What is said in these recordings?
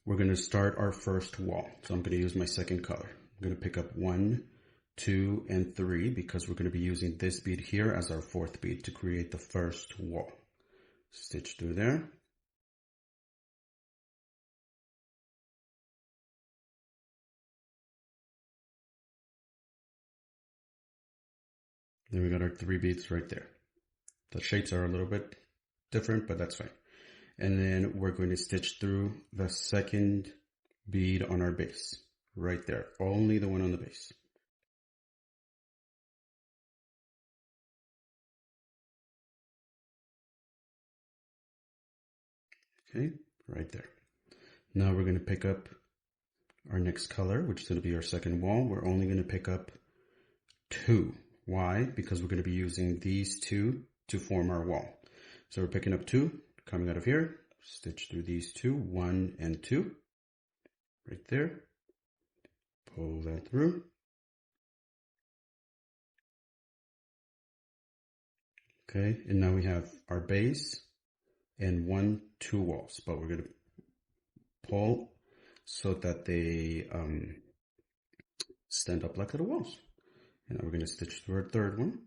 we're going to start our first wall. So I'm going to use my second color. I'm going to pick up 1, 2, and 3 because we're going to be using this bead here as our fourth bead to create the first wall. Stitch through there. Then we got our 3 beads right there. The shapes are a little bit different, but that's fine. And then we're going to stitch through the second bead on our base. Right there, only the one on the base. Okay, right there. Now we're going to pick up our next color, which is going to be our second wall. We're only going to pick up 2. Why? Because we're going to be using these 2 to form our wall. So we're picking up 2, coming out of here, stitch through these 2, 1 and 2, right there. Pull that through. Okay, and now we have our base and 1, 2 walls, but we're going to pull so that they stand up like little walls. And now we're going to stitch through our third one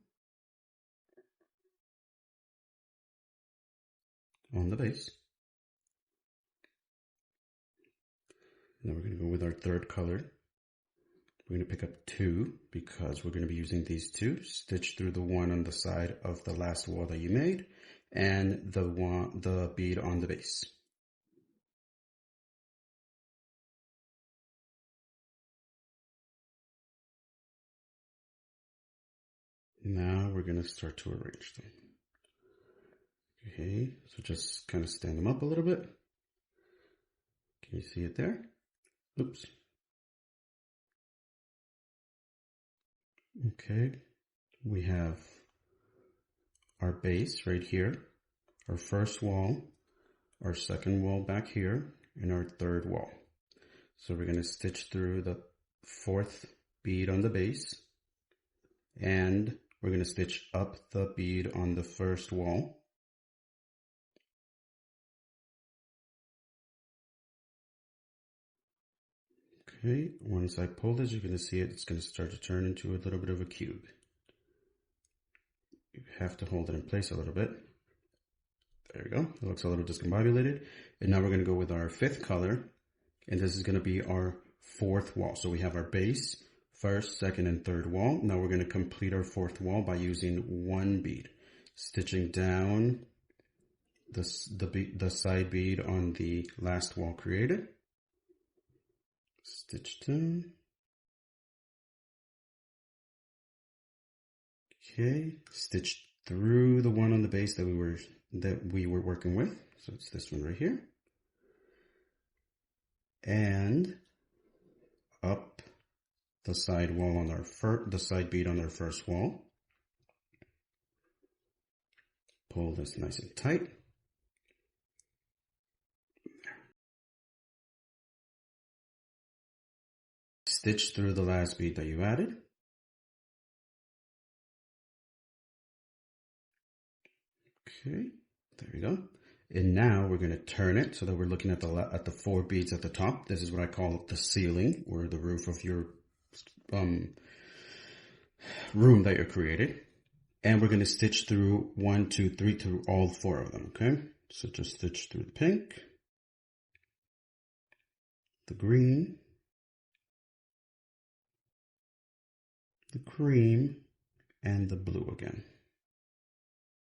on the base. Now we're going to go with our third color. We're going to pick up 2 because we're going to be using these 2. Stitch through the one on the side of the last wall that you made and the bead on the base. Now we're going to start to arrange them. Okay, so just kind of stand them up a little bit. Can you see it there? Oops. Okay, we have our base right here, our first wall, our second wall back here, and our third wall. So we're going to stitch through the fourth bead on the base, and we're going to stitch up the bead on the first wall. Okay, once I pull this, you're going to see it, it's going to start to turn into a little bit of a cube. You have to hold it in place a little bit. There we go. It looks a little discombobulated. And now we're going to go with our fifth color, and this is going to be our fourth wall. So we have our base, first, second, and third wall. Now we're going to complete our fourth wall by using 1 bead, stitching down the side bead on the last wall created. Stitch down. Okay, stitch through the one on the base that we were working with. So it's this one right here. And up the side wall on the side bead on our first wall. Pull this nice and tight. Stitch through the last bead that you added. Okay, there we go. And now we're going to turn it so that we're looking at the 4 beads at the top. This is what I call the ceiling, or the roof of your room that you created. And we're going to stitch through 1, 2, 3 through all 4 of them. Okay, so just stitch through the pink, the green, the cream, and the blue again.